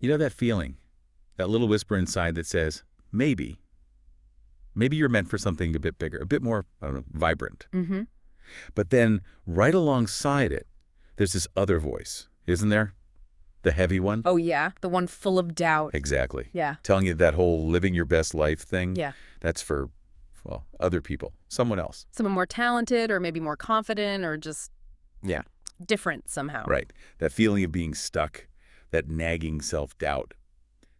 You know that feeling, that little whisper inside that says, maybe you're meant for something a bit bigger, a bit more, I don't know, vibrant. Mm-hmm. But then right alongside it, there's this other voice, isn't there? The heavy one? Oh, yeah. The one full of doubt. Exactly. Yeah. Telling you that whole living your best life thing, Yeah. that's for, well, other people, someone else. Someone more talented or maybe more confident or just Yeah. different somehow. Right. That feeling of being stuck, that nagging self-doubt.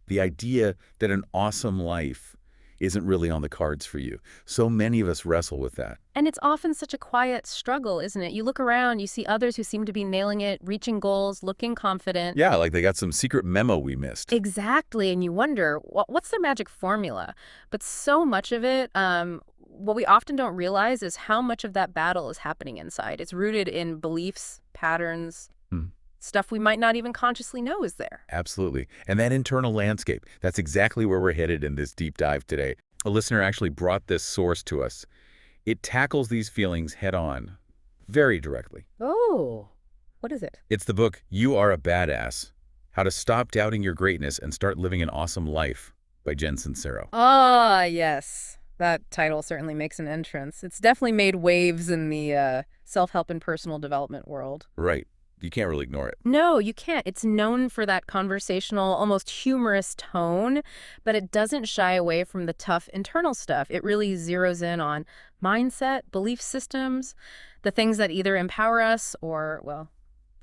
The idea that an awesome life isn't really on the cards for you. So many of us wrestle with that. And it's often such a quiet struggle, isn't it? You look around, you see others who seem to be nailing it, reaching goals, looking confident. Yeah, like they got some secret memo we missed. Exactly. And you wonder, what's their magic formula? But so much of it, what we often don't realize is how much of that battle is happening inside. It's rooted in beliefs, patterns, stuff we might not even consciously know is there. Absolutely. And that internal landscape, that's exactly where we're headed in this deep dive today. A listener actually brought this source to us. It tackles these feelings head on, very directly. Oh, what is it? It's the book, You Are a Badass, How to Stop Doubting Your Greatness and Start Living an Awesome Life by Jen Sincero. Ah, yes. That title certainly makes an entrance. It's definitely made waves in the self-help and personal development world. Right. You can't really ignore it. No, you can't. It's known for that conversational, almost humorous tone, but it doesn't shy away from the tough internal stuff. It really zeroes in on mindset, belief systems, the things that either empower us or, well,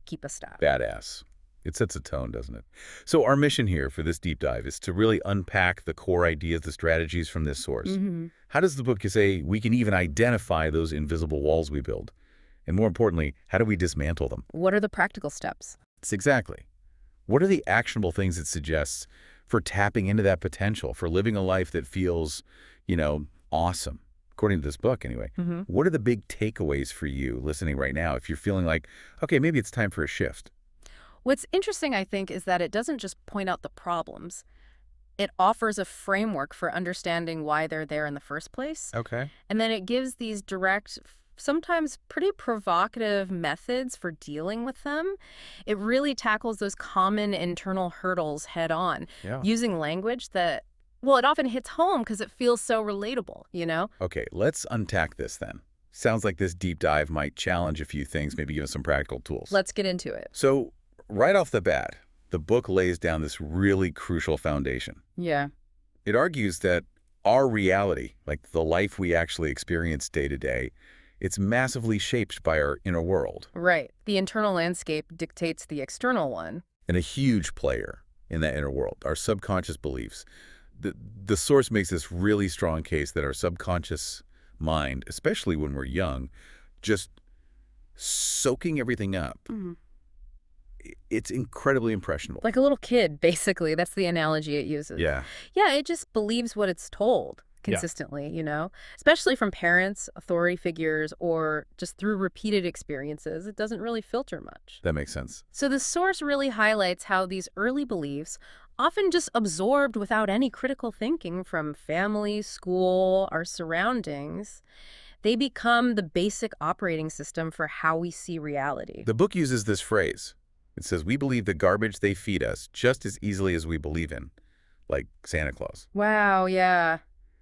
keep us stuck. Badass. It sets a tone, doesn't it? So our mission here for this deep dive is to really unpack the core ideas, the strategies from this source. Mm-hmm. How does the book say we can even identify those invisible walls we build? And more importantly, how do we dismantle them? What are the practical steps? It's exactly. What are the actionable things it suggests for tapping into that potential, for living a life that feels, awesome? According to this book, anyway. Mm-hmm. What are the big takeaways for you listening right now if you're feeling like, okay, maybe it's time for a shift? What's interesting, I think, is that it doesn't just point out the problems. It offers a framework for understanding why they're there in the first place. Okay. And then it gives these direct, sometimes pretty provocative methods for dealing with them. It really tackles those common internal hurdles head on, using language that, well, it often hits home because it feels so relatable, Okay, let's unpack this then. Sounds like this deep dive might challenge a few things, maybe give us some practical tools. Let's get into it. So, right off the bat, the book lays down this really crucial foundation. Yeah. It argues that our reality, like the life we actually experience day to day, it's massively shaped by our inner world. Right. The internal landscape dictates the external one. And a huge player in that inner world, our subconscious beliefs. The source makes this really strong case that our subconscious mind, especially when we're young, just soaking everything up. Mm-hmm. It's incredibly impressionable. Like a little kid, basically. That's the analogy it uses. Yeah. Yeah, it just believes what it's told consistently, especially from parents, authority figures, or just through repeated experiences. It doesn't really filter much. That makes sense. So the source really highlights how these early beliefs, often just absorbed without any critical thinking from family, school, our surroundings, they become the basic operating system for how we see reality. The book uses this phrase. It says, we believe the garbage they feed us just as easily as we believe in, like Santa Claus. Wow, yeah.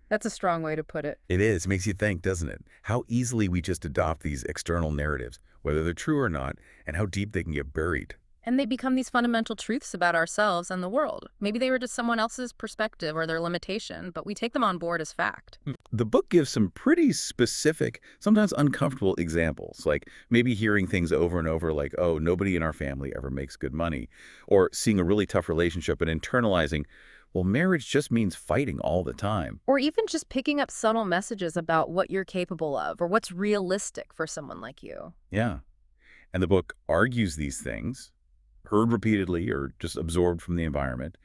That's a strong way to put it. It is. It makes you think, doesn't it? How easily we just adopt these external narratives, whether they're true or not, and how deep they can get buried. And they become these fundamental truths about ourselves and the world. Maybe they were just someone else's perspective or their limitation, but we take them on board as fact. The book gives some pretty specific, sometimes uncomfortable examples, like maybe hearing things over and over like, oh, nobody in our family ever makes good money, or seeing a really tough relationship and internalizing, well, marriage just means fighting all the time. Or even just picking up subtle messages about what you're capable of or what's realistic for someone like you. Yeah. And the book argues these things, heard repeatedly or just absorbed from the environment.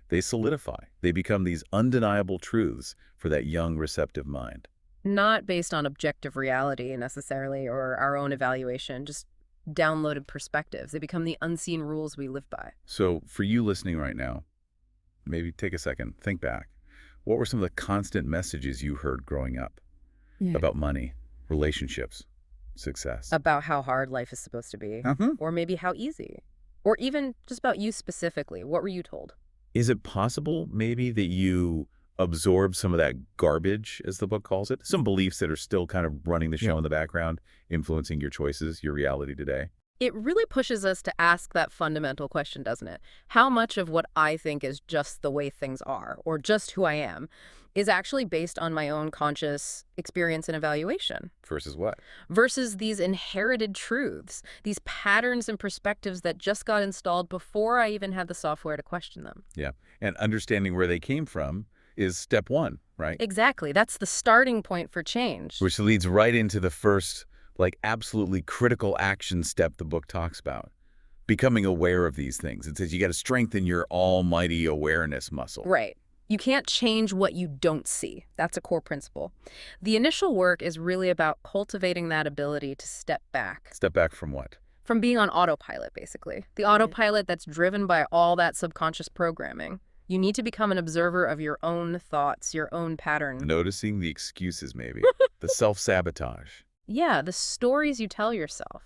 They solidify. They become these undeniable truths for that young, receptive mind. Not based on objective reality necessarily or our own evaluation, just downloaded perspectives. They become the unseen rules we live by. So for you listening right now, maybe take a second, think back. What were some of the constant messages you heard growing up about money, relationships, success? About how hard life is supposed to be, or maybe how easy, or even just about you specifically. What were you told? Is it possible maybe that you absorb some of that garbage, as the book calls it? Some beliefs that are still kind of running the show in the background, influencing your choices, your reality today? It really pushes us to ask that fundamental question, doesn't it? How much of what I think is just the way things are, or just who I am, is actually based on my own conscious experience and evaluation, Versus what? versus these inherited truths, these patterns and perspectives that just got installed before I even had the software to question them? Yeah. And understanding where they came from is step one, right? Exactly. That's the starting point for change. Which leads right into the first, like, absolutely critical action step the book talks about. Becoming aware of these things. It says you got to strengthen your almighty awareness muscle. Right. You can't change what you don't see. That's a core principle. The initial work is really about cultivating that ability to step back Step back from what? from being on autopilot, basically. The autopilot that's driven by all that subconscious programming. You need to become an observer of your own thoughts, your own pattern. Noticing the excuses, maybe. The self-sabotage. Yeah, the stories you tell yourself,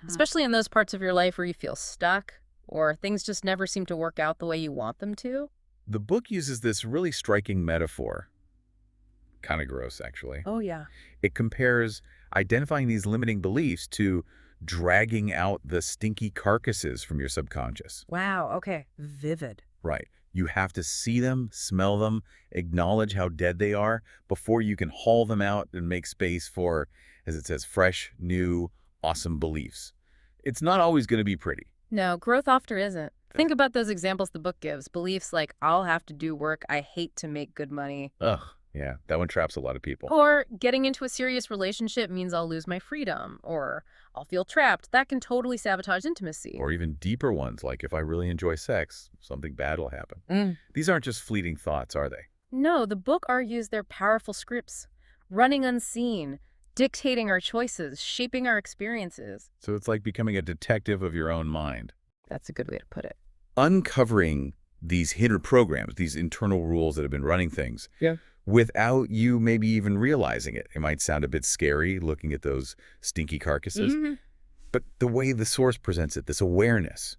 especially in those parts of your life where you feel stuck or things just never seem to work out the way you want them to. The book uses this really striking metaphor. Kind of gross, actually. Oh, yeah. It compares identifying these limiting beliefs to dragging out the stinky carcasses from your subconscious. Wow, okay. Vivid. Right. You have to see them, smell them, acknowledge how dead they are before you can haul them out and make space for, as it says, fresh, new, awesome beliefs. It's not always going to be pretty. No, growth often isn't. Think about those examples the book gives. Beliefs like, I'll have to do work, I hate to make good money. Ugh, yeah, that one traps a lot of people. Or getting into a serious relationship means I'll lose my freedom. Or I'll feel trapped. That can totally sabotage intimacy. Or even deeper ones, like if I really enjoy sex, something bad will happen. These aren't just fleeting thoughts, are they? No, the book argues they're powerful scripts, running unseen, dictating our choices, shaping our experiences. So it's like becoming a detective of your own mind. That's a good way to put it. Uncovering these hidden programs, these internal rules that have been running things, without you maybe even realizing it. It might sound a bit scary looking at those stinky carcasses, but the way the source presents it, this awareness,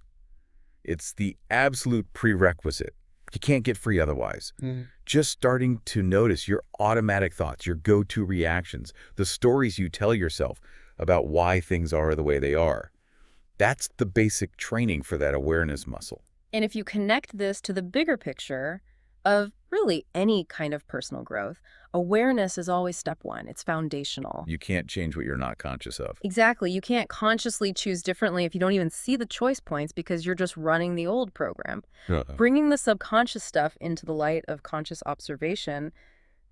it's the absolute prerequisite. You can't get free otherwise. Just starting to notice your automatic thoughts, your go-to reactions, the stories you tell yourself about why things are the way they are. That's the basic training for that awareness muscle. And if you connect this to the bigger picture of really any kind of personal growth, awareness is always step one. It's foundational. You can't change what you're not conscious of. Exactly. You can't consciously choose differently if you don't even see the choice points because you're just running the old program. Bringing the subconscious stuff into the light of conscious observation,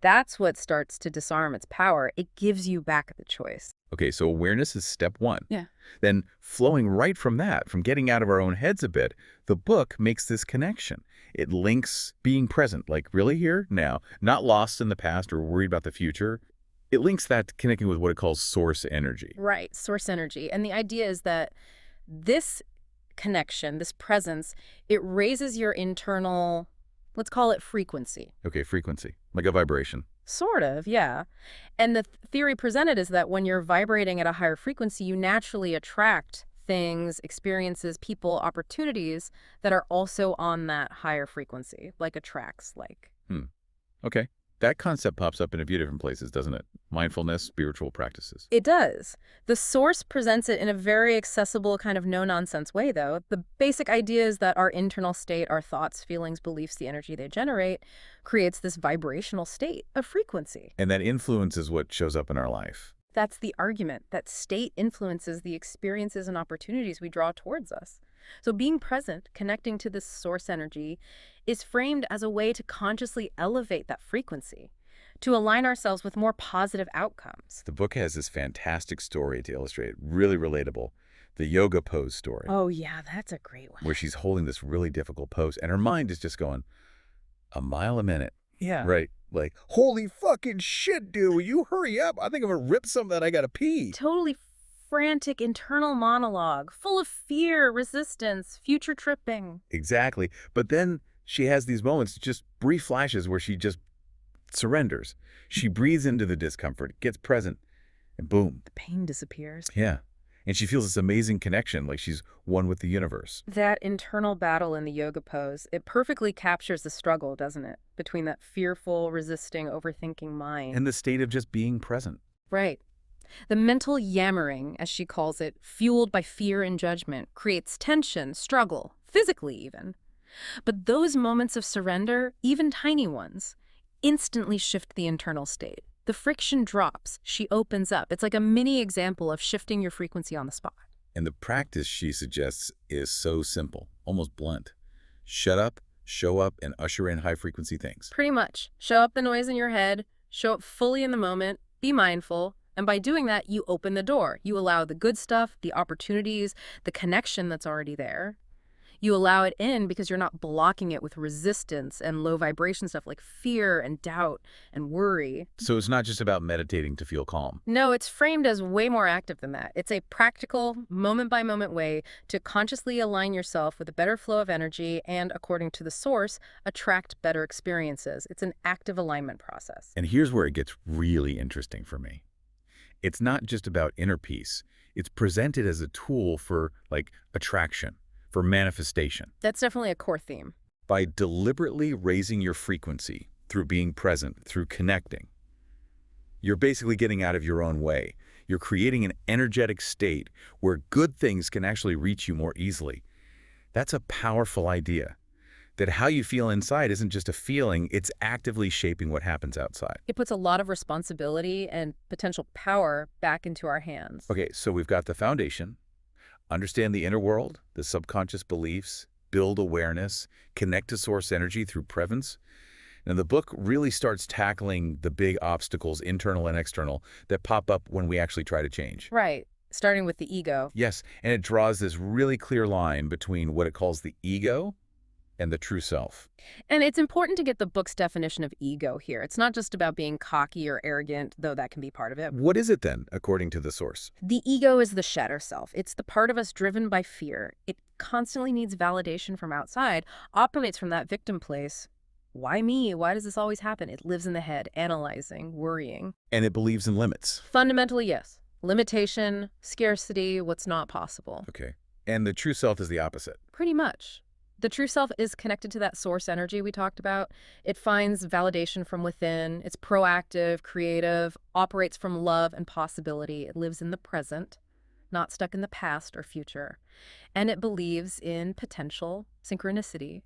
that's what starts to disarm its power. It gives you back the choice. Okay, so awareness is step one. Yeah. Then flowing right from that, from getting out of our own heads a bit, the book makes this connection. It links being present, like really here, now, not lost in the past or worried about the future. It links that to connecting with what it calls source energy. Right, source energy. And the idea is that this connection, this presence, it raises your internal, let's call it frequency. Okay, frequency, like a vibration. Sort of, yeah. And the theory presented is that when you're vibrating at a higher frequency, you naturally attract things, experiences, people, opportunities that are also on that higher frequency, like attracts like. Okay. That concept pops up in a few different places, doesn't it? Mindfulness, spiritual practices. It does. The source presents it in a very accessible kind of no-nonsense way, though. The basic idea is that our internal state, our thoughts, feelings, beliefs, the energy they generate, creates this vibrational state of frequency. And that influences what shows up in our life. That's the argument, that state influences the experiences and opportunities we draw towards us. So being present, connecting to this source energy, is framed as a way to consciously elevate that frequency, to align ourselves with more positive outcomes. The book has this fantastic story to illustrate, really relatable. The yoga pose story. Oh, yeah, that's a great one. Where she's holding this really difficult pose, and her mind is just going a mile a minute. Yeah. Right. Like, holy fucking shit, dude, will you hurry up? I think I'm going to rip something that I got to pee. Totally frantic internal monologue, full of fear, resistance, future tripping. Exactly. But then she has these moments, just brief flashes where she just surrenders. She breathes into the discomfort, gets present, and boom. The pain disappears. Yeah. And she feels this amazing connection, like she's one with the universe. That internal battle in the yoga pose, it perfectly captures the struggle, doesn't it? Between that fearful, resisting, overthinking mind. And the state of just being present. Right. The mental yammering, as she calls it, fueled by fear and judgment, creates tension, struggle, physically even. But those moments of surrender, even tiny ones, instantly shift the internal state. The friction drops, she opens up. It's like a mini example of shifting your frequency on the spot. And the practice she suggests is so simple, almost blunt. Shut up, show up, and usher in high-frequency things. Pretty much. Show up the noise in your head, show up fully in the moment, be mindful, and by doing that, you open the door. You allow the good stuff, the opportunities, the connection that's already there. You allow it in because you're not blocking it with resistance and low vibration stuff like fear and doubt and worry. So it's not just about meditating to feel calm. No, it's framed as way more active than that. It's a practical, moment-by-moment way to consciously align yourself with a better flow of energy and, according to the source, attract better experiences. It's an active alignment process. And here's where it gets really interesting for me. It's not just about inner peace. It's presented as a tool for, like, attraction, for manifestation. That's definitely a core theme. By deliberately raising your frequency through being present, through connecting, you're basically getting out of your own way. You're creating an energetic state where good things can actually reach you more easily. That's a powerful idea. That how you feel inside isn't just a feeling, it's actively shaping what happens outside. It puts a lot of responsibility and potential power back into our hands. Okay, so we've got the foundation. Understand the inner world, the subconscious beliefs, build awareness, connect to source energy through presence. And the book really starts tackling the big obstacles, internal and external, that pop up when we actually try to change. Right. Starting with the ego. Yes, and it draws this really clear line between what it calls the ego and the true self. And it's important to get the book's definition of ego here. It's not just about being cocky or arrogant, though that can be part of it. What is it then, according to the source? The ego is the shadow self. It's the part of us driven by fear. It constantly needs validation from outside, operates from that victim place. Why me? Why does this always happen? It lives in the head, analyzing, worrying. And it believes in limits. Fundamentally, yes. Limitation, scarcity, what's not possible. Okay. And the true self is the opposite. Pretty much. The true self is connected to that source energy we talked about. It finds validation from within. It's proactive, creative, operates from love and possibility. It lives in the present, not stuck in the past or future. And it believes in potential, synchronicity,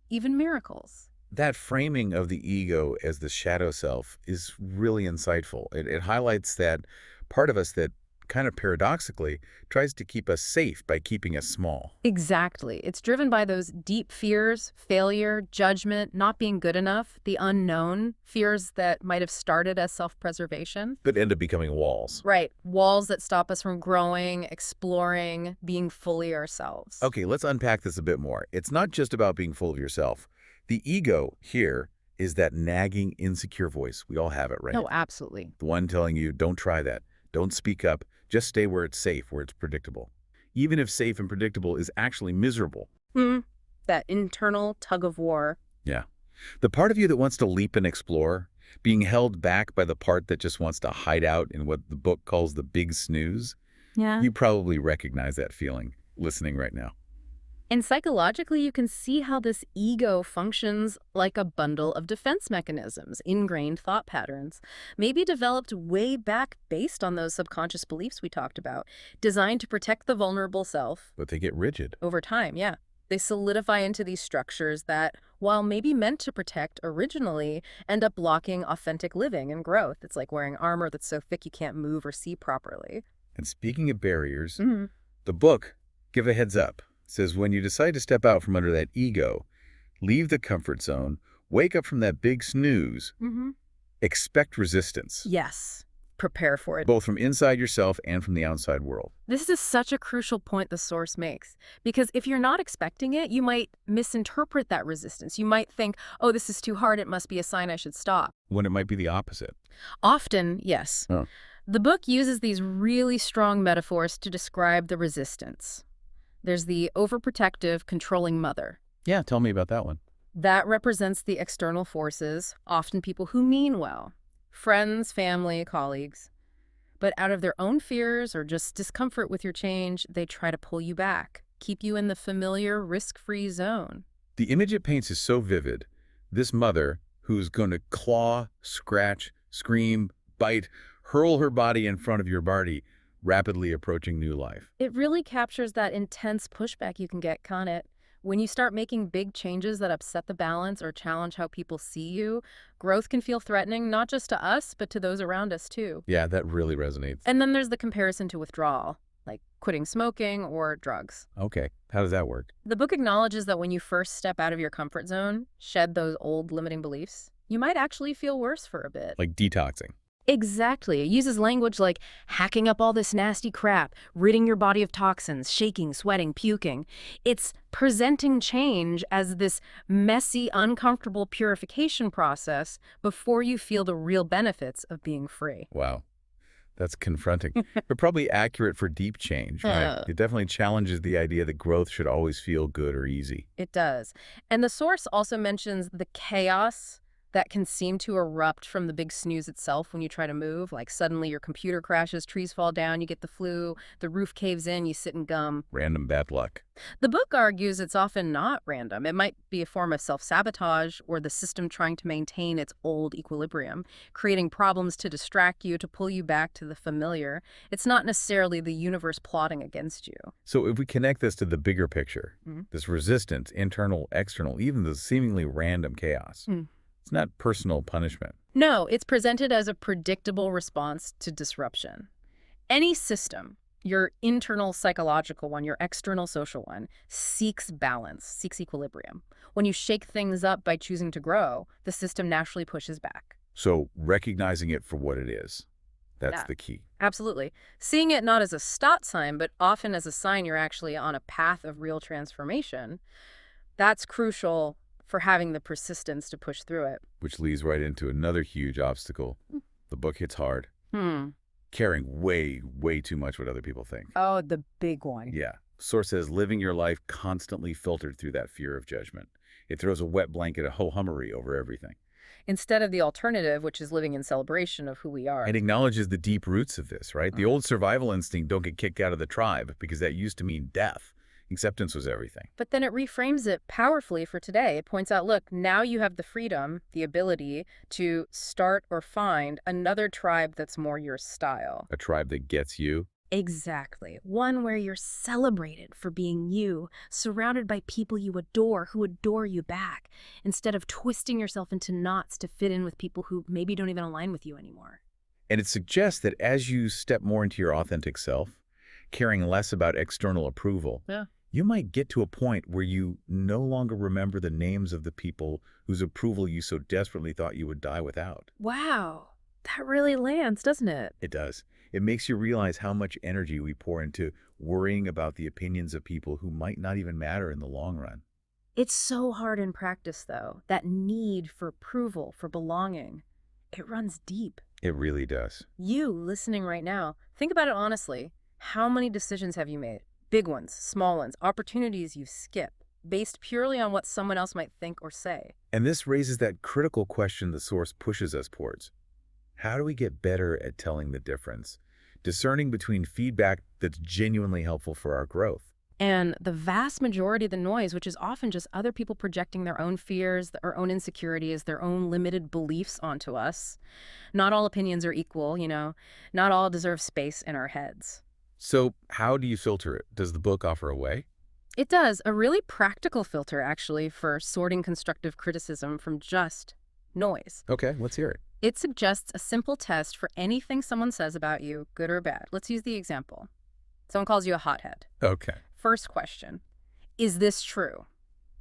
even miracles. That framing of the ego as the shadow self is really insightful. It highlights that part of us that kind of paradoxically tries to keep us safe by keeping us small. Exactly. It's driven by those deep fears, failure, judgment, not being good enough, the unknown, fears that might have started as self-preservation. But end up becoming walls. Right. Walls that stop us from growing, exploring, being fully ourselves. Okay, let's unpack this a bit more. It's not just about being full of yourself. The ego here is that nagging, insecure voice. We all have it, right? No, absolutely. The one telling you, don't try that. Don't speak up. Just stay where it's safe, where it's predictable. Even if safe and predictable is actually miserable. That internal tug of war. Yeah. The part of you that wants to leap and explore, being held back by the part that just wants to hide out in what the book calls the big snooze. Yeah. You probably recognize that feeling listening right now. And psychologically, you can see how this ego functions like a bundle of defense mechanisms, ingrained thought patterns, maybe developed way back based on those subconscious beliefs we talked about, designed to protect the vulnerable self. But they get rigid. Over time, yeah. They solidify into these structures that, while maybe meant to protect originally, end up blocking authentic living and growth. It's like wearing armor that's so thick you can't move or see properly. And speaking of barriers, the book, give a heads up, says when you decide to step out from under that ego, leave the comfort zone, wake up from that big snooze, expect resistance. Yes. Prepare for it. Both from inside yourself and from the outside world. This is such a crucial point the source makes, because if you're not expecting it, you might misinterpret that resistance. You might think, oh, this is too hard, it must be a sign I should stop. When it might be the opposite. Often, yes. Oh. The book uses these really strong metaphors to describe the resistance. There's the overprotective, controlling mother. Yeah, tell me about that one. That represents the external forces, often people who mean well. Friends, family, colleagues. But out of their own fears or just discomfort with your change, they try to pull you back, keep you in the familiar, risk-free zone. The image it paints is so vivid. This mother who's going to claw, scratch, scream, bite, hurl her body in front of your body, rapidly approaching new life. It really captures that intense pushback you can get, can't it? When you start making big changes that upset the balance or challenge how people see you, growth can feel threatening, not just to us, but to those around us too. Yeah, that really resonates. And then there's the comparison to withdrawal, like quitting smoking or drugs. Okay, how does that work? The book acknowledges that when you first step out of your comfort zone, shed those old limiting beliefs, you might actually feel worse for a bit. Like detoxing. Exactly. It uses language like hacking up all this nasty crap, ridding your body of toxins, shaking, sweating, puking. It's presenting change as this messy, uncomfortable purification process before you feel the real benefits of being free. Wow, that's confronting, but probably accurate for deep change, right? It definitely challenges the idea that growth should always feel good or easy. It does. And the source also mentions the chaos that can seem to erupt from the big snooze itself when you try to move. Like suddenly your computer crashes, trees fall down, you get the flu, the roof caves in, you sit in gum. Random bad luck. The book argues it's often not random. It might be a form of self-sabotage or the system trying to maintain its old equilibrium, creating problems to distract you, to pull you back to the familiar. It's not necessarily the universe plotting against you. So if we connect this to the bigger picture, Mhm. this resistance, internal, external, even the seemingly random chaos, it's not personal punishment. No, it's presented as a predictable response to disruption. Any system, your internal psychological one, your external social one, seeks balance, seeks equilibrium. When you shake things up by choosing to grow, the system naturally pushes back. So recognizing it for what it is, that's Yeah. the key. Absolutely. Seeing it not as a stop sign, but often as a sign you're actually on a path of real transformation, that's crucial for having the persistence to push through it. Which leads right into another huge obstacle. The book hits hard, Hmm. caring way, way too much what other people think. Oh, the big one. Yeah. Source says living your life constantly filtered through that fear of judgment. It throws a wet blanket of ho-hummery over everything. Instead of the alternative, which is living in celebration of who we are. And acknowledges the deep roots of this, right? The old survival instinct, don't get kicked out of the tribe, because that used to mean death. Acceptance was everything. But then it reframes it powerfully for today. It points out, look, now you have the freedom, the ability to start or find another tribe that's more your style. A tribe that gets you. Exactly. One where you're celebrated for being you, surrounded by people you adore who adore you back, instead of twisting yourself into knots to fit in with people who maybe don't even align with you anymore. And it suggests that as you step more into your authentic self, caring less about external approval, Yeah. you might get to a point where you no longer remember the names of the people whose approval you so desperately thought you would die without. Wow. That really lands, doesn't it? It does. It makes you realize how much energy we pour into worrying about the opinions of people who might not even matter in the long run. It's so hard in practice, though. That need for approval, for belonging. It runs deep. It really does. You, listening right now, think about it honestly. How many decisions have you made? Big ones, small ones, opportunities you skip, based purely on what someone else might think or say. And this raises that critical question the source pushes us towards. How do we get better at telling the difference, discerning between feedback that's genuinely helpful for our growth? And the vast majority of the noise, which is often just other people projecting their own fears, their own insecurities, their own limited beliefs onto us. Not all opinions are equal, not all deserve space in our heads. So how do you filter it? Does the book offer a way? It does. A really practical filter, actually, for sorting constructive criticism from just noise. Okay, let's hear it. It suggests a simple test for anything someone says about you, good or bad. Let's use the example. Someone calls you a hothead. Okay. First question, is this true?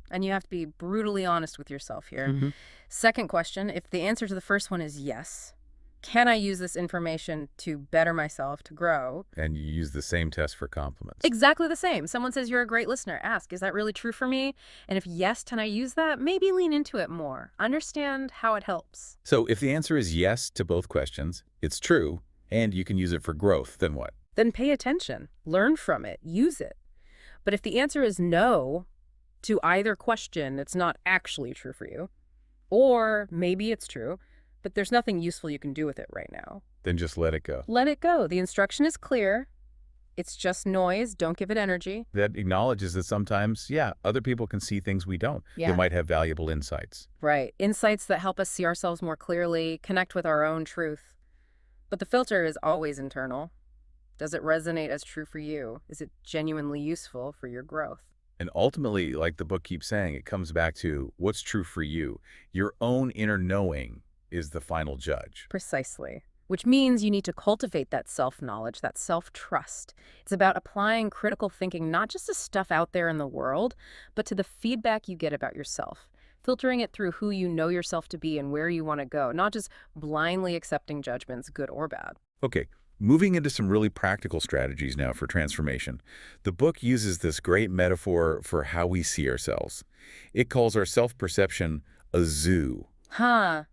And you have to be brutally honest with yourself here. Second question, if the answer to the first one is yes, can I use this information to better myself, to grow? And you use the same test for compliments. Exactly the same. Someone says you're a great listener. Ask, is that really true for me? And if yes, can I use that? Maybe lean into it more. Understand how it helps. So if the answer is yes to both questions, it's true, and you can use it for growth, then what? Then pay attention. Learn from it. Use it. But if the answer is no to either question, it's not actually true for you, or maybe it's true, but there's nothing useful you can do with it right now. Then just let it go. Let it go. The instruction is clear. It's just noise. Don't give it energy. That acknowledges that sometimes, yeah, other people can see things we don't. They Yeah. might have valuable insights. Right. Insights that help us see ourselves more clearly, connect with our own truth. But the filter is always internal. Does it resonate as true for you? Is it genuinely useful for your growth? And ultimately, like the book keeps saying, it comes back to what's true for you. Your own inner knowing is the final judge. Precisely. Which means you need to cultivate that self-knowledge, that self-trust. It's about applying critical thinking not just to stuff out there in the world, but to the feedback you get about yourself. Filtering it through who you know yourself to be and where you want to go, not just blindly accepting judgments, good or bad. Okay, moving into some really practical strategies now for transformation. The book uses this great metaphor for how we see ourselves. It calls our self-perception a zoo. Huh.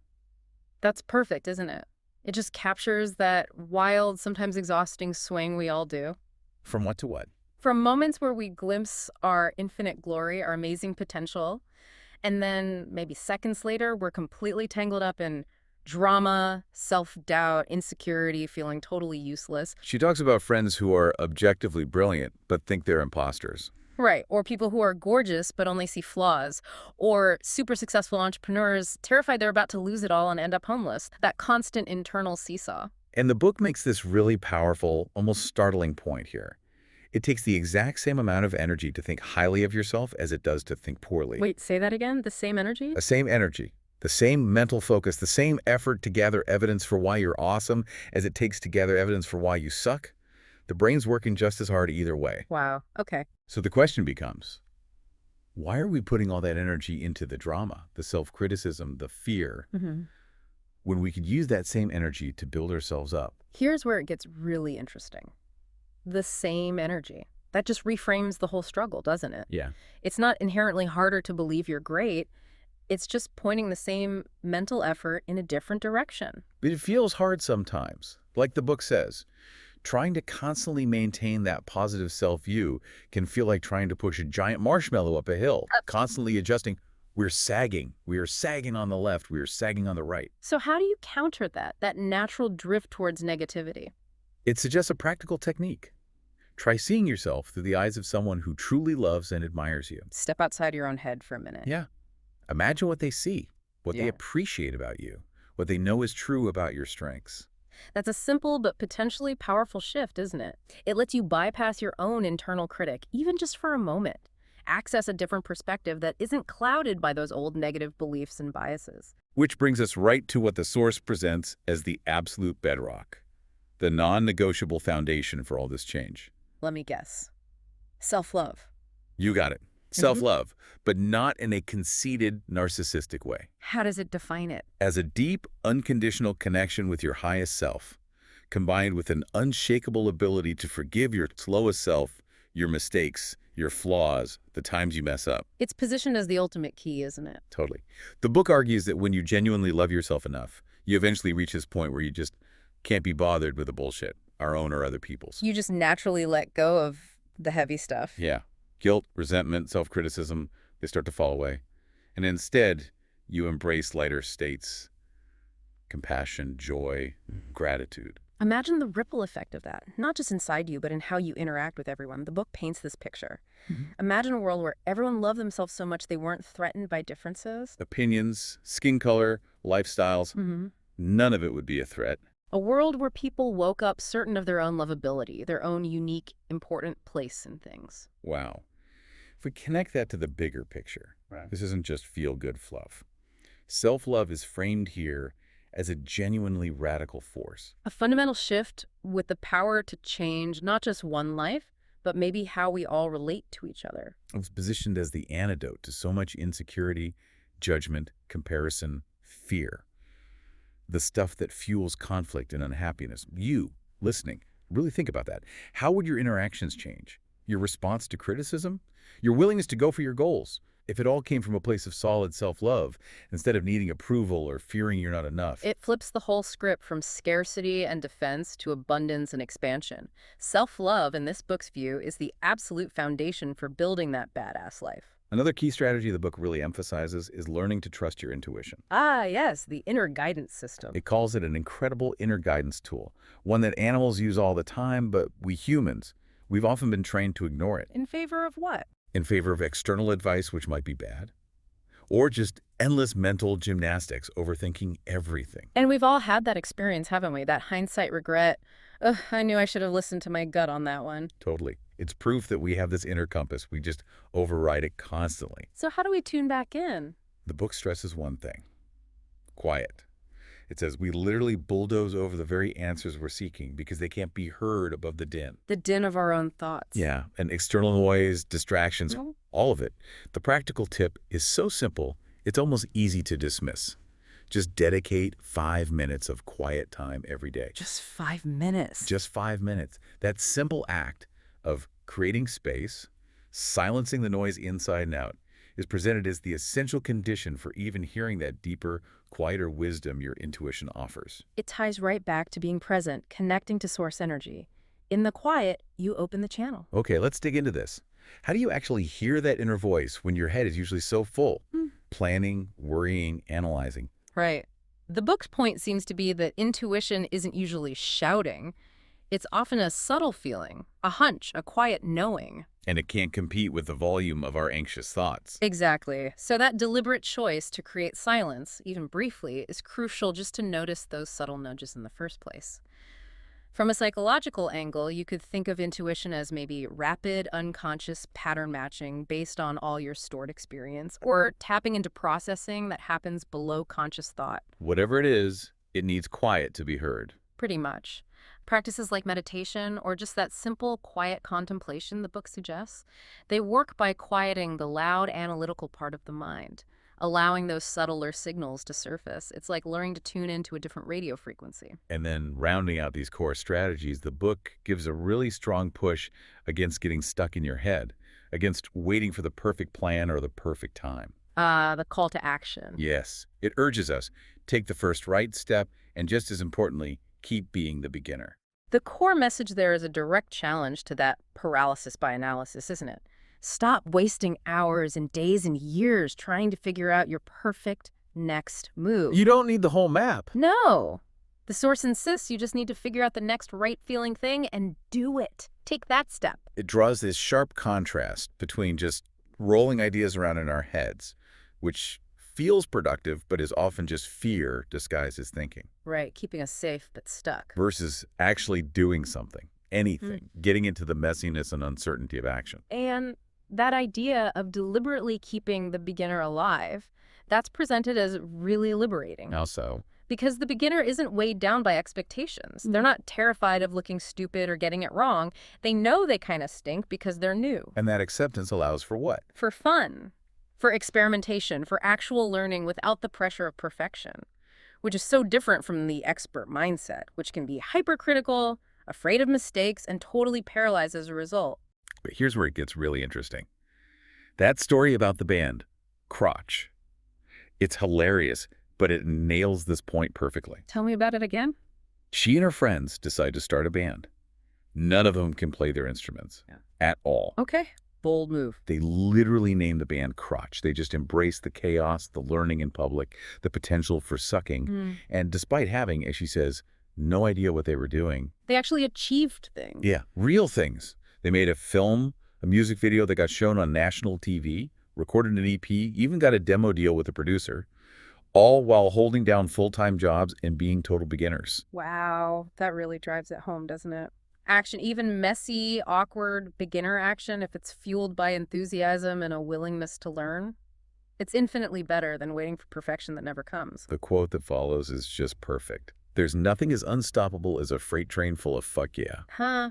That's perfect, isn't it? It just captures that wild, sometimes exhausting swing we all do. From what to what? From moments where we glimpse our infinite glory, our amazing potential, and then maybe seconds later, we're completely tangled up in drama, self-doubt, insecurity, feeling totally useless. She talks about friends who are objectively brilliant but think they're imposters. Right. Or people who are gorgeous but only see flaws. Or super successful entrepreneurs terrified they're about to lose it all and end up homeless. That constant internal seesaw. And the book makes this really powerful, almost startling point here. It takes the exact same amount of energy to think highly of yourself as it does to think poorly. Wait, say that again? The same energy? The same energy, the same mental focus, the same effort to gather evidence for why you're awesome as it takes to gather evidence for why you suck. The brain's working just as hard either way. Wow. Okay. So the question becomes, why are we putting all that energy into the drama, the self-criticism, the fear, when we could use that same energy to build ourselves up? Here's where it gets really interesting. The same energy. That just reframes the whole struggle, doesn't it? Yeah. It's not inherently harder to believe you're great. It's just pointing the same mental effort in a different direction. But it feels hard sometimes. Like the book says, trying to constantly maintain that positive self-view can feel like trying to push a giant marshmallow up a hill, constantly adjusting. We're sagging. We are sagging on the left. We are sagging on the right. So how do you counter that natural drift towards negativity? It suggests a practical technique. Try seeing yourself through the eyes of someone who truly loves and admires you. Step outside your own head for a minute. Yeah. Imagine what they see, what they Yeah. appreciate about you, what they know is true about your strengths. That's a simple but potentially powerful shift, isn't it? It lets you bypass your own internal critic, even just for a moment. Access a different perspective that isn't clouded by those old negative beliefs and biases. Which brings us right to what the source presents as the absolute bedrock, the non-negotiable foundation for all this change. Let me guess. Self-love. You got it. Self-love, but not in a conceited, narcissistic way. How does it define it? As a deep, unconditional connection with your highest self, combined with an unshakable ability to forgive your slowest self, your mistakes, your flaws, the times you mess up. It's positioned as the ultimate key, isn't it? Totally. The book argues that when you genuinely love yourself enough, you eventually reach this point where you just can't be bothered with the bullshit, our own or other people's. You just naturally let go of the heavy stuff. Yeah. Guilt, resentment, self-criticism, they start to fall away. And instead, you embrace lighter states, compassion, joy, gratitude. Imagine the ripple effect of that, not just inside you, but in how you interact with everyone. The book paints this picture. Imagine a world where everyone loved themselves so much they weren't threatened by differences. Opinions, skin color, lifestyles, none of it would be a threat. A world where people woke up certain of their own lovability, their own unique, important place in things. Wow. If we connect that to the bigger picture, this isn't just feel-good fluff. Self-love is framed here as a genuinely radical force. A fundamental shift with the power to change not just one life, but maybe how we all relate to each other. It's positioned as the antidote to so much insecurity, judgment, comparison, fear. The stuff that fuels conflict and unhappiness. You, listening, really think about that. How would your interactions change? Your response to criticism? Your willingness to go for your goals? If it all came from a place of solid self-love, instead of needing approval or fearing you're not enough. It flips the whole script from scarcity and defense to abundance and expansion. Self-love, in this book's view, is the absolute foundation for building that badass life. Another key strategy the book really emphasizes is learning to trust your intuition. Ah, yes, the inner guidance system. It calls it an incredible inner guidance tool, one that animals use all the time, but we humans, we've often been trained to ignore it In favor of what? in favor of external advice, which might be bad, or just endless mental gymnastics, overthinking everything. And we've all had that experience, haven't we? That hindsight regret. Ugh, I knew I should have listened to my gut on that one. Totally. It's proof that we have this inner compass. We just override it constantly. So how do we tune back in? The book stresses one thing: quiet. It says we literally bulldoze over the very answers we're seeking because they can't be heard above the din. The din of our own thoughts. Yeah, and external noise, distractions, No. all of it. The practical tip is so simple, it's almost easy to dismiss. Just dedicate 5 minutes of quiet time every day. Just 5 minutes. Just 5 minutes. That simple act of creating space, silencing the noise inside and out, is presented as the essential condition for even hearing that deeper, quieter wisdom your intuition offers. It ties right back to being present, connecting to source energy. In the quiet, you open the channel. Okay, let's dig into this. How do you actually hear that inner voice when your head is usually so full? Planning, worrying, analyzing. Right. The book's point seems to be that intuition isn't usually shouting. It's often a subtle feeling, a hunch, a quiet knowing. And it can't compete with the volume of our anxious thoughts. Exactly. So that deliberate choice to create silence, even briefly, is crucial just to notice those subtle nudges in the first place. From a psychological angle, you could think of intuition as maybe rapid, unconscious pattern matching based on all your stored experience, or tapping into processing that happens below conscious thought. Whatever it is, it needs quiet to be heard. Pretty much. Practices like meditation or just that simple, quiet contemplation the book suggests, they work by quieting the loud, analytical part of the mind, allowing those subtler signals to surface. It's like learning to tune into a different radio frequency. And then rounding out these core strategies, the book gives a really strong push against getting stuck in your head, against waiting for the perfect plan or the perfect time. The call to action. Yes, it urges us, take the first right step, and just as importantly, keep being the beginner. The core message there is a direct challenge to that paralysis by analysis, isn't it? Stop wasting hours and days and years trying to figure out your perfect next move. You don't need the whole map. No. The source insists you just need to figure out the next right feeling thing and do it. Take that step. It draws this sharp contrast between just rolling ideas around in our heads, which feels productive but is often just fear disguised as thinking, Right, keeping us safe but stuck. versus actually doing something, anything, getting into the messiness and uncertainty of action. And that idea of deliberately keeping the beginner alive, that's presented as really liberating. How so? Because the beginner isn't weighed down by expectations. They're not terrified of looking stupid or getting it wrong. They know they kind of stink because they're new. And that acceptance allows for what? For fun, for experimentation, for actual learning without the pressure of perfection, which is so different from the expert mindset, which can be hypercritical, afraid of mistakes, and totally paralyzed as a result. But here's where it gets really interesting. That story about the band, Crotch, it's hilarious, but it nails this point perfectly. Tell me about it again? She and her friends decide to start a band. None of them can play their instruments at all. Okay. Bold move. They literally name the band Crotch. They just embrace the chaos, the learning in public, the potential for sucking. And despite having, as she says, no idea what they were doing. They actually achieved things. Yeah, real things. They made a film, a music video that got shown on national TV, recorded an EP, even got a demo deal with a producer, all while holding down full-time jobs and being total beginners. Wow, that really drives it home, doesn't it? Action, even messy, awkward beginner action, if it's fueled by enthusiasm and a willingness to learn, it's infinitely better than waiting for perfection that never comes. The quote that follows is just perfect. There's nothing as unstoppable as a freight train full of fuck yeah. Huh.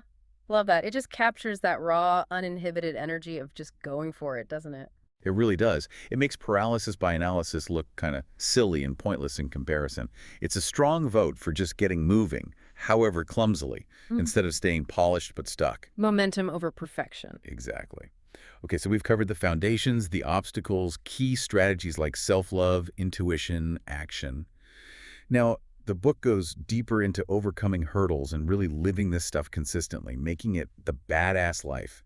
Love that. It just captures that raw, uninhibited energy of just going for it, doesn't it? It really does. It makes paralysis by analysis look kind of silly and pointless in comparison. It's a strong vote for just getting moving, however clumsily, instead of staying polished but stuck. Momentum over perfection. Exactly. Okay, so we've covered the foundations, the obstacles, key strategies like self-love, intuition, action. Now, the book goes deeper into overcoming hurdles and really living this stuff consistently, making it the badass life.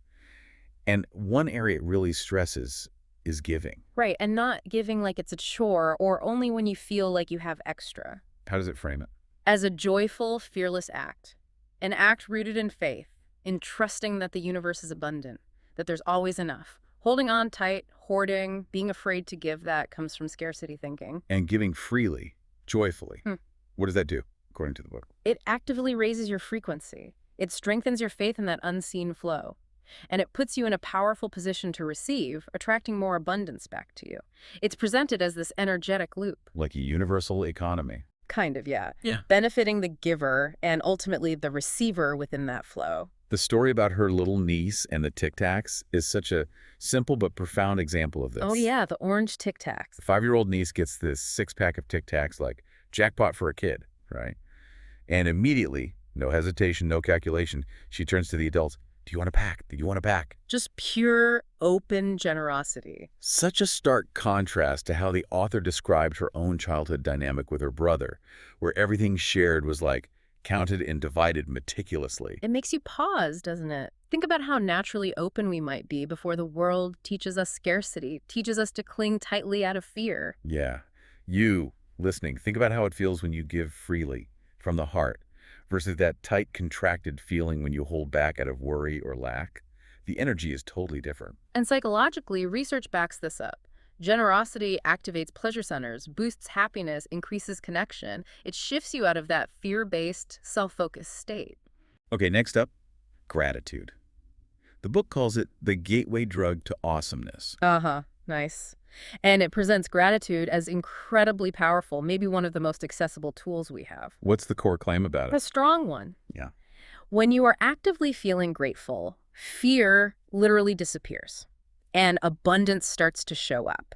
And one area it really stresses is giving. Right, and not giving like it's a chore or only when you feel like you have extra. How does it frame it? As a joyful, fearless act. An act rooted in faith, in trusting that the universe is abundant, that there's always enough. Holding on tight, hoarding, being afraid to give, that comes from scarcity thinking. And giving freely, joyfully. Hmm. What does that do, according to the book? It actively raises your frequency. It strengthens your faith in that unseen flow. And it puts you in a powerful position to receive, attracting more abundance back to you. It's presented as this energetic loop. Like a universal economy. Kind of, yeah. Yeah. Benefiting the giver and ultimately the receiver within that flow. The story about her little niece and the Tic Tacs is such a simple but profound example of this. Oh yeah, the orange Tic Tacs. The 5-year-old niece gets this 6-pack of Tic Tacs, like jackpot for a kid, right? And immediately, no hesitation, no calculation, she turns to the adults. Do you want a pack? Do you want a pack? Just pure, open generosity. Such a stark contrast to how the author described her own childhood dynamic with her brother, where everything shared was like counted and divided meticulously. It makes you pause, doesn't it? Think about how naturally open we might be before the world teaches us scarcity, teaches us to cling tightly out of fear. Yeah. You, listening, think about how it feels when you give freely, from the heart, versus that tight, contracted feeling when you hold back out of worry or lack. The energy is totally different. And psychologically, research backs this up. Generosity activates pleasure centers, boosts happiness, increases connection. It shifts you out of that fear-based, self-focused state. Okay, next up, gratitude. The book calls it the gateway drug to awesomeness. Uh-huh. Nice. And it presents gratitude as incredibly powerful, maybe one of the most accessible tools we have. What's the core claim about A it? strong one. Yeah. When you are actively feeling grateful, fear literally disappears and abundance starts to show up.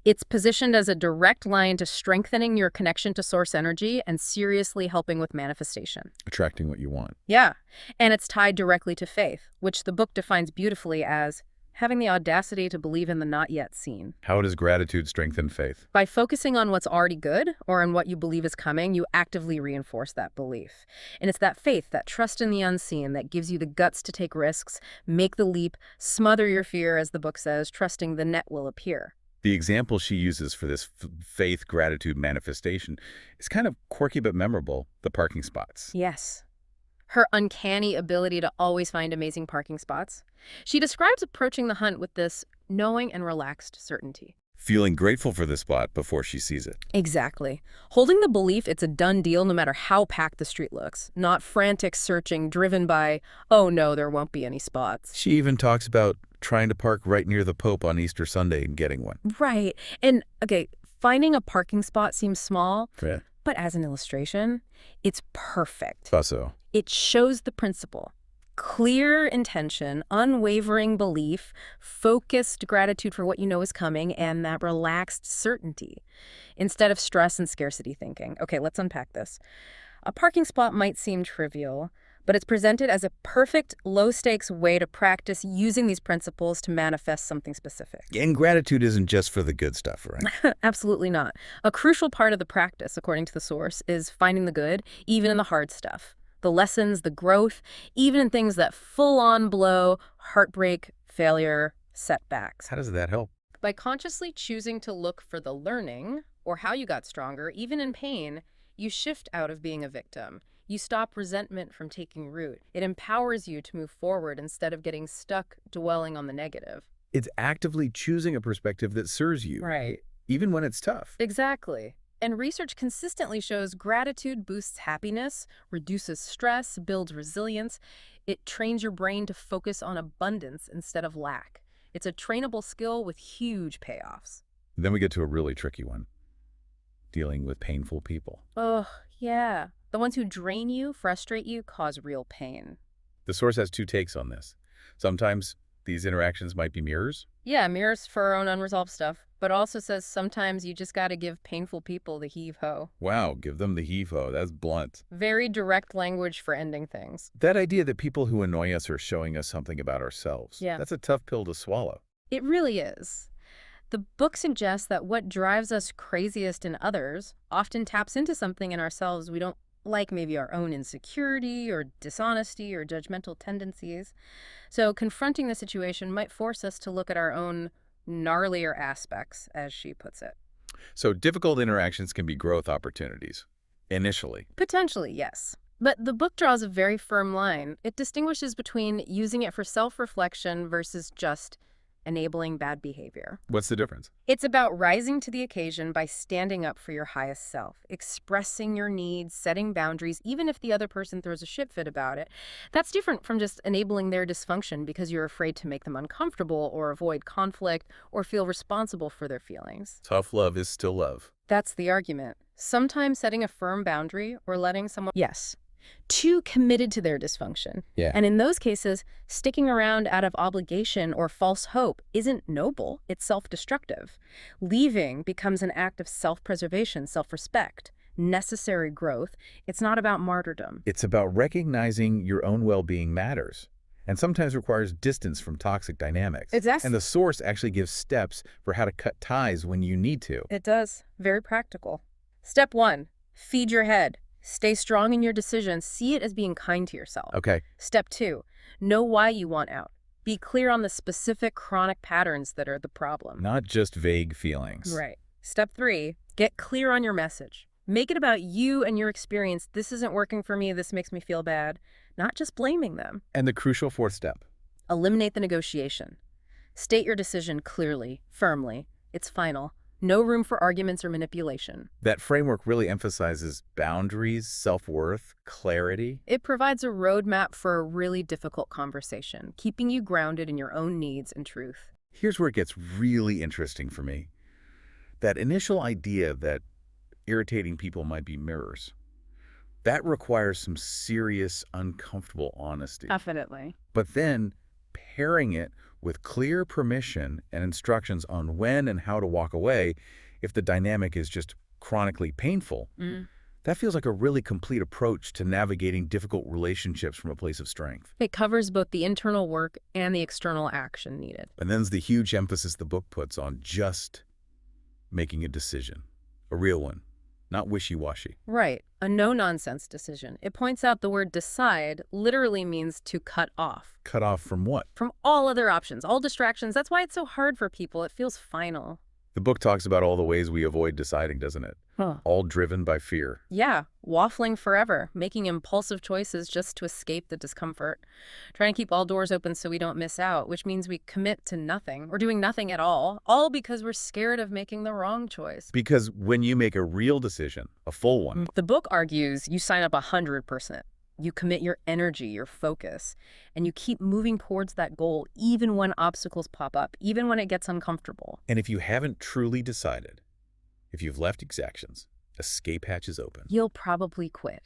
It's positioned as a direct line to strengthening your connection to source energy and seriously helping with manifestation. Attracting what you want. Yeah, and it's tied directly to faith, which the book defines beautifully as having the audacity to believe in the not yet seen. How does gratitude strengthen faith? By focusing on what's already good or on what you believe is coming, you actively reinforce that belief. And it's that faith, that trust in the unseen, that gives you the guts to take risks, make the leap, smother your fear, as the book says, trusting the net will appear. The example she uses for this faith gratitude manifestation is kind of quirky but memorable, the parking spots. Yes. Her uncanny ability to always find amazing parking spots. She describes approaching the hunt with this knowing and relaxed certainty. Feeling grateful for the spot before she sees it. Exactly. Holding the belief it's a done deal no matter how packed the street looks, not frantic searching driven by, oh no, there won't be any spots. She even talks about trying to park right near the Pope on Easter Sunday and getting one. Right. And, okay, finding a parking spot seems small, Yeah. but as an illustration, it's perfect. Faso. It shows the principle. Clear intention, unwavering belief, focused gratitude for what you know is coming, and that relaxed certainty instead of stress and scarcity thinking. Okay, let's unpack this. A parking spot might seem trivial, but it's presented as a perfect, low-stakes way to practice using these principles to manifest something specific. And gratitude isn't just for the good stuff, right? Absolutely not. A crucial part of the practice, according to the source, is finding the good, even in the hard stuff. The lessons, the growth, even in things that full-on blow, heartbreak, failure, setbacks. How does that help? By consciously choosing to look for the learning, or how you got stronger, even in pain, you shift out of being a victim. You stop resentment from taking root. It empowers you to move forward instead of getting stuck dwelling on the negative. It's actively choosing a perspective that serves you, Right. even when it's tough. Exactly. And research consistently shows gratitude boosts happiness, reduces stress, builds resilience. It trains your brain to focus on abundance instead of lack. It's a trainable skill with huge payoffs. Then we get to a really tricky one. Dealing with painful people. Oh, yeah. The ones who drain you, frustrate you, cause real pain. The source has 2 takes on this. Sometimes these interactions might be mirrors. Yeah, mirrors for our own unresolved stuff, but also says sometimes you just gotta give painful people the heave-ho. Wow, give them the heave-ho. That's blunt. Very direct language for ending things. That idea that people who annoy us are showing us something about ourselves. Yeah. That's a tough pill to swallow. It really is. The book suggests that what drives us craziest in others often taps into something in ourselves we don't like, maybe our own insecurity or dishonesty or judgmental tendencies. So confronting the situation might force us to look at our own gnarlier aspects, as she puts it. So difficult interactions can be growth opportunities, initially. Potentially, yes. But the book draws a very firm line. It distinguishes between using it for self-reflection versus just enabling bad behavior. What's the difference? It's about rising to the occasion by standing up for your highest self, expressing your needs, setting boundaries, even if the other person throws a shit fit about it. That's different from just enabling their dysfunction because you're afraid to make them uncomfortable or avoid conflict or feel responsible for their feelings. Tough love is still love. That's the argument. Sometimes setting a firm boundary or letting someone, yes, too committed to their dysfunction. Yeah. And in those cases, sticking around out of obligation or false hope isn't noble, it's self-destructive. Leaving becomes an act of self-preservation, self-respect, necessary growth. It's not about martyrdom. It's about recognizing your own well-being matters, and sometimes requires distance from toxic dynamics. Exactly. And the source actually gives steps for how to cut ties when you need to. It does. Very practical. Step 1, feed your head. Stay strong in your decisions. See it as being kind to yourself. Okay. Step 2, know why you want out. Be clear on the specific chronic patterns that are the problem. Not just vague feelings. Right. Step 3, get clear on your message. Make it about you and your experience. This isn't working for me. This makes me feel bad. Not just blaming them. And the crucial fourth step. Eliminate the negotiation. State your decision clearly, firmly. It's final. No room for arguments or manipulation. That framework really emphasizes boundaries, self-worth, clarity. It provides a roadmap for a really difficult conversation, keeping you grounded in your own needs and truth. Here's where it gets really interesting for me. That initial idea that irritating people might be mirrors, that requires some serious, uncomfortable honesty. Definitely. But then pairing it with clear permission and instructions on when and how to walk away if the dynamic is just chronically painful, that feels like a really complete approach to navigating difficult relationships from a place of strength. It covers both the internal work and the external action needed. And then's the huge emphasis the book puts on just making a decision, a real one, not wishy-washy. Right. A no-nonsense decision. It points out the word decide literally means to cut off. Cut off from what? From all other options, all distractions. That's why it's so hard for people. It feels final. The book talks about all the ways we avoid deciding, doesn't it? All driven by fear. Yeah, waffling forever, making impulsive choices just to escape the discomfort. Trying to keep all doors open so we don't miss out, which means we commit to nothing or doing nothing at all because we're scared of making the wrong choice. Because when you make a real decision, a full one, The book argues you sign up 100%. You commit your energy, your focus, and you keep moving towards that goal even when obstacles pop up, even when it gets uncomfortable. and if you haven't truly decided, if you've left exactions, escape hatches open. You'll probably quit.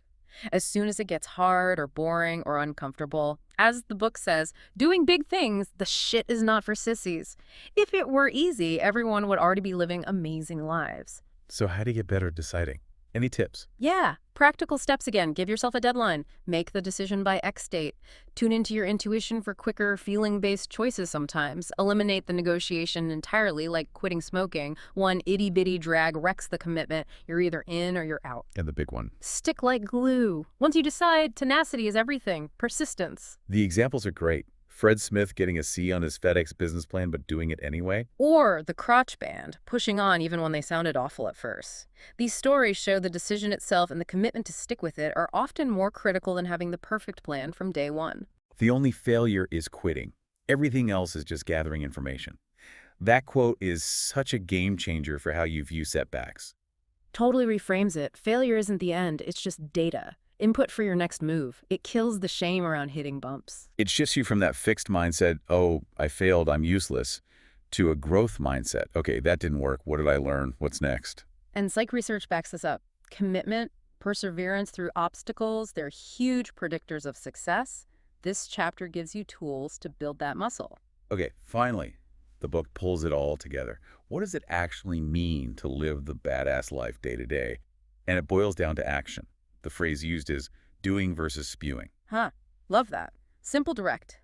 As soon as it gets hard or boring or uncomfortable, as the book says, doing big things, the shit is not for sissies. If it were easy, everyone would already be living amazing lives. So how do you get better at deciding? Any tips? Yeah, practical steps again. Give yourself a deadline. Make the decision by X date. Tune into your intuition for quicker, feeling-based choices sometimes. Eliminate the negotiation entirely, like quitting smoking. One itty-bitty drag wrecks the commitment. You're either in or you're out. And the big one. Stick like glue. Once you decide, tenacity is everything. Persistence. The examples are great. Fred Smith getting a C on his FedEx business plan but doing it anyway. Or the crotch band, pushing on even when they sounded awful at first. These stories show the decision itself and the commitment to stick with it are often more critical than having the perfect plan from day one. The only failure is quitting. Everything else is just gathering information. That quote is such a game changer for how you view setbacks. Totally reframes it. Failure isn't the end, it's just data. Input for your next move. It kills the shame around hitting bumps. It shifts you from that fixed mindset, oh, I failed, I'm useless, to a growth mindset. Okay, that didn't work. What did I learn? What's next? And psych research backs this up. Commitment, perseverance through obstacles, they're huge predictors of success. This chapter gives you tools to build that muscle. Okay, finally, the book pulls it all together. What does it actually mean to live the badass life day to day? And it boils down to action. The phrase used is doing versus spewing. Love that. Simple, direct.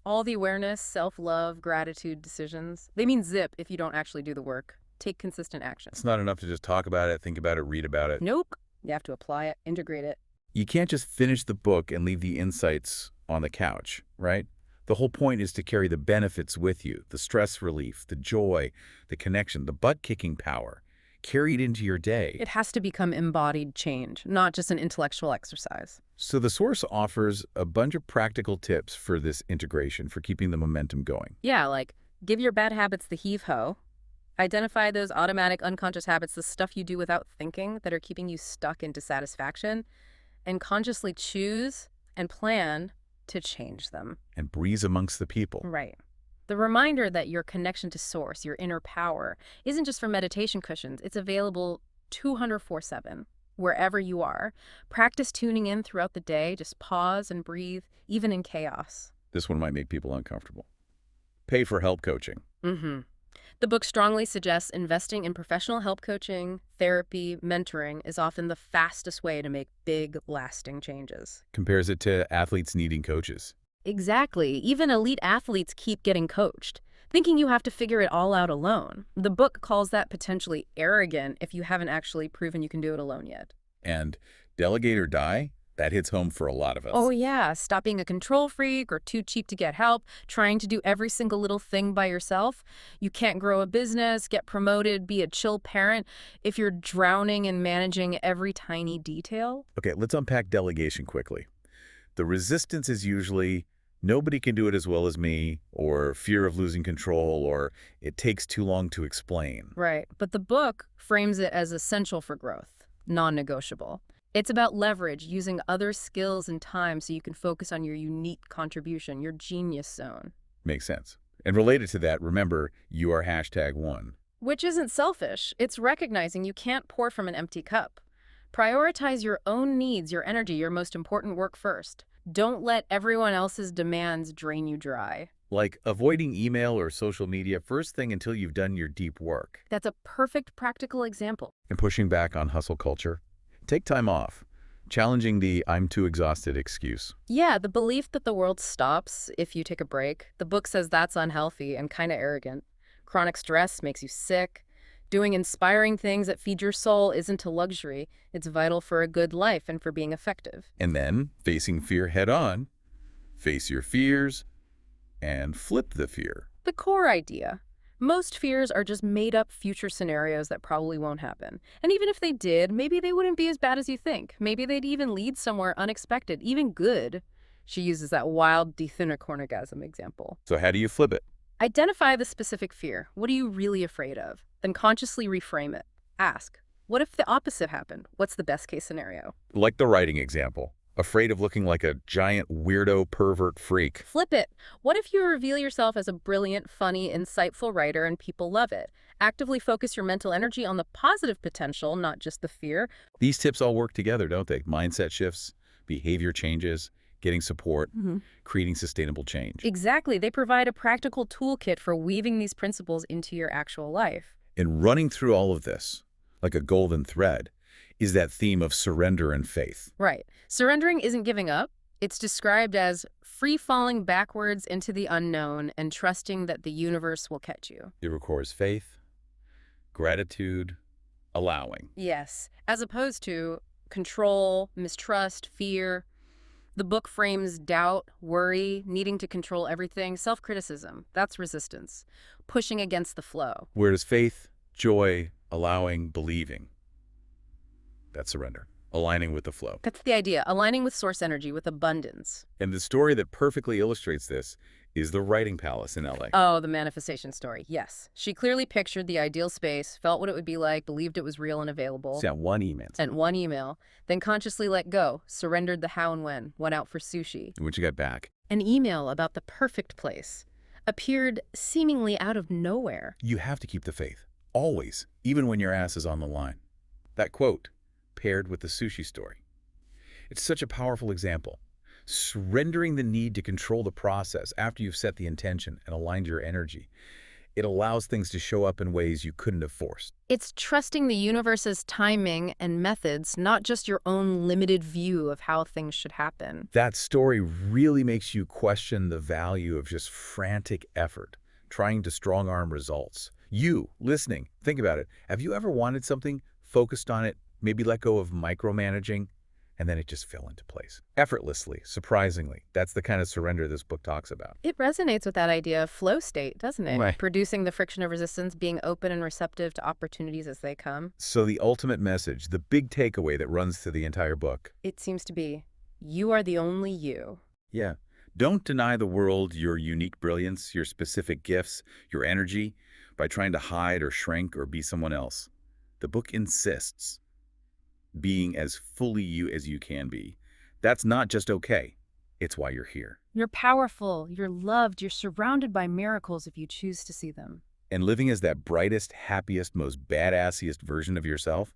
All the awareness, self-love, gratitude decisions, they mean zip if you don't actually do the work. Take consistent action. It's not enough to just talk about it, think about it, read about it. Nope. You have to apply it, integrate it. You can't just finish the book and leave the insights on the couch, right? The whole point is to carry the benefits with you, the stress relief, the joy, the connection, the butt-kicking power. Carry it into your day. It has to become embodied change, not just an intellectual exercise. So the source offers a bunch of practical tips for this integration, for keeping the momentum going. Yeah, like give your bad habits the heave-ho. Identify those automatic unconscious habits, the stuff you do without thinking that are keeping you stuck in dissatisfaction, and consciously choose and plan to change them. And breeze amongst the people. Right. The reminder that your connection to source, your inner power, isn't just for meditation cushions. It's available 204/7, wherever you are. Practice tuning in throughout the day. Just pause and breathe, even in chaos. This one might make people uncomfortable. Pay for help coaching. Mm-hmm. The book strongly suggests investing in professional help coaching, therapy, mentoring is often the fastest way to make big, lasting changes. Compares it to athletes needing coaches. Exactly. Even elite athletes keep getting coached, thinking you have to figure it all out alone. The book calls that potentially arrogant if you haven't actually proven you can do it alone yet. And delegate or die, that hits home for a lot of us. Oh yeah, stop being a control freak or too cheap to get help, trying to do every single little thing by yourself. You can't grow a business, get promoted, be a chill parent if you're drowning in managing every tiny detail. Okay, let's unpack delegation quickly. The resistance is usually nobody can do it as well as me, or fear of losing control, or it takes too long to explain. Right, but the book frames it as essential for growth, non-negotiable. It's about leverage, using other skills and time so you can focus on your unique contribution, your genius zone. Makes sense. And related to that, remember, you are #1. Which isn't selfish. It's recognizing you can't pour from an empty cup. Prioritize your own needs, your energy, your most important work first. Don't let everyone else's demands drain you dry. Like avoiding email or social media first thing until you've done your deep work. That's a perfect practical example. And pushing back on hustle culture. Take time off. Challenging the "I'm too exhausted" excuse. Yeah, the belief that the world stops if you take a break. The book says that's unhealthy and kind of arrogant. Chronic stress makes you sick. Doing inspiring things that feed your soul isn't a luxury. It's vital for a good life and for being effective. And then, facing fear head on, face your fears and flip the fear. The core idea. Most fears are just made-up future scenarios that probably won't happen. And even if they did, maybe they wouldn't be as bad as you think. Maybe they'd even lead somewhere unexpected, even good. She uses that wild orgasm example. So how do you flip it? Identify the specific fear. What are you really afraid of? Then consciously reframe it. Ask, what if the opposite happened? What's the best-case scenario? Like the writing example. Afraid of looking like a giant weirdo pervert freak. Flip it. What if you reveal yourself as a brilliant, funny, insightful writer and people love it? Actively focus your mental energy on the positive potential, not just the fear. These tips all work together, don't they? Mindset shifts, behavior changes, getting support, creating sustainable change. Exactly. They provide a practical toolkit for weaving these principles into your actual life. And running through all of this, like a golden thread, is that theme of surrender and faith. Right. Surrendering isn't giving up. It's described as free-falling backwards into the unknown and trusting that the universe will catch you. It requires faith, gratitude, allowing. Yes, as opposed to control, mistrust, fear. The book frames doubt, worry, needing to control everything, self-criticism. That's resistance, pushing against the flow. Where does faith, joy, allowing, believing? That's surrender, aligning with the flow. That's the idea, aligning with source energy, with abundance. And the story that perfectly illustrates this is the Writing Palace in LA. Oh, the manifestation story, yes. She clearly pictured the ideal space, felt what it would be like, believed it was real and available. Sent one email. Sent one email, then consciously let go, surrendered the how and when, went out for sushi. When she got back, An email about the perfect place appeared seemingly out of nowhere. you have to keep the faith, always, even when your ass is on the line. That quote, paired with the sushi story. It's such a powerful example. Surrendering the need to control the process after you've set the intention and aligned your energy. It allows things to show up in ways you couldn't have forced. It's trusting the universe's timing and methods, not just your own limited view of how things should happen. That story really makes you question the value of just frantic effort, trying to strong-arm results. You, listening, think about it. Have you ever wanted something, focused on it, maybe let go of micromanaging, And then it just fell into place. Effortlessly, surprisingly. That's the kind of surrender this book talks about. It resonates with that idea of flow state, doesn't it? Right. Producing the friction of resistance, being open and receptive to opportunities as they come. So the ultimate message, the big takeaway that runs through the entire book. It seems to be, you are the only you. Yeah. Don't deny the world your unique brilliance, your specific gifts, your energy, by trying to hide or shrink or be someone else. The book insists being as fully you as you can be. That's not just okay. It's why you're here. You're powerful, you're loved, you're surrounded by miracles if you choose to see them. And living as that brightest, happiest, most badassiest version of yourself,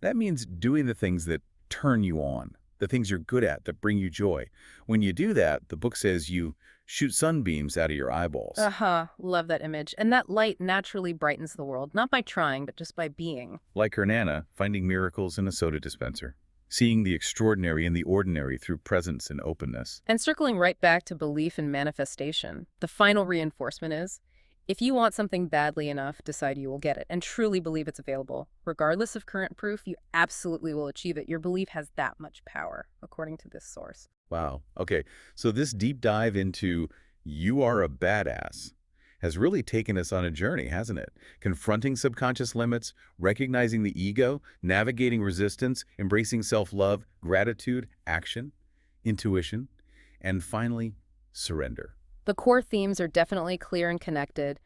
that means doing the things that turn you on, the things you're good at that bring you joy. When you do that, the book says you shoot sunbeams out of your eyeballs. Uh-huh, love that image. And that light naturally brightens the world, not by trying, but just by being. Like her Nana, finding miracles in a soda dispenser. Seeing the extraordinary in the ordinary through presence and openness. And circling right back to belief and manifestation, the final reinforcement is, if you want something badly enough, decide you will get it and truly believe it's available. Regardless of current proof, you absolutely will achieve it. Your belief has that much power, according to this source. Wow. Okay, so this deep dive into you are a badass has really taken us on a journey, hasn't it? Confronting subconscious limits, recognizing the ego, navigating resistance, embracing self-love, gratitude, action, intuition, and finally, surrender. The core themes are definitely clear and connected.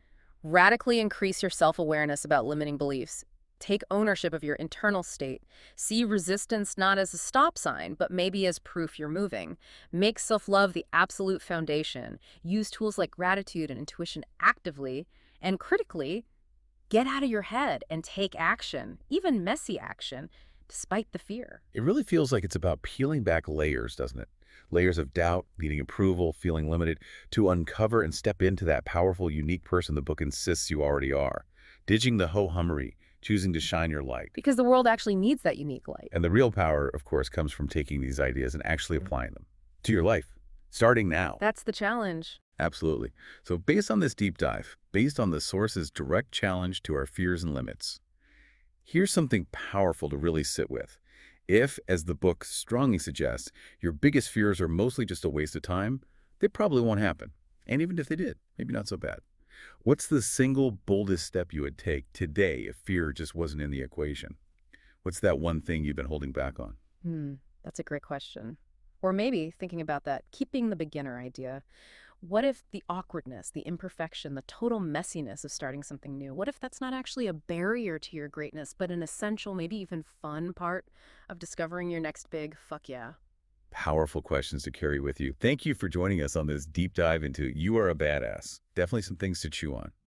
Radically increase your self-awareness about limiting beliefs. Take ownership of your internal state. See resistance not as a stop sign, but maybe as proof you're moving. Make self-love the absolute foundation. Use tools like gratitude and intuition actively and critically. Get out of your head and take action, even messy action, despite the fear. It really feels like it's about peeling back layers, doesn't it? Layers of doubt, needing approval, feeling limited, to uncover and step into that powerful, unique person the book insists you already are. Ditching the ho-hummery, choosing to shine your light. Because the world actually needs that unique light. And the real power, of course, comes from taking these ideas and actually applying them to your life, starting now. That's the challenge. Absolutely. So based on this deep dive, based on the source's direct challenge to our fears and limits, here's something powerful to really sit with. If, as the book strongly suggests, your biggest fears are mostly just a waste of time, they probably won't happen. And even if they did, maybe not so bad. What's the single boldest step you would take today if fear just wasn't in the equation? What's that one thing you've been holding back on? That's a great question. Or maybe, thinking about that, keeping the beginner idea. What if the awkwardness, the imperfection, the total messiness of starting something new, what if that's not actually a barrier to your greatness, but an essential, maybe even fun part of discovering your next big fuck yeah? Powerful questions to carry with you. Thank you for joining us on this deep dive into You Are a Badass. Definitely some things to chew on.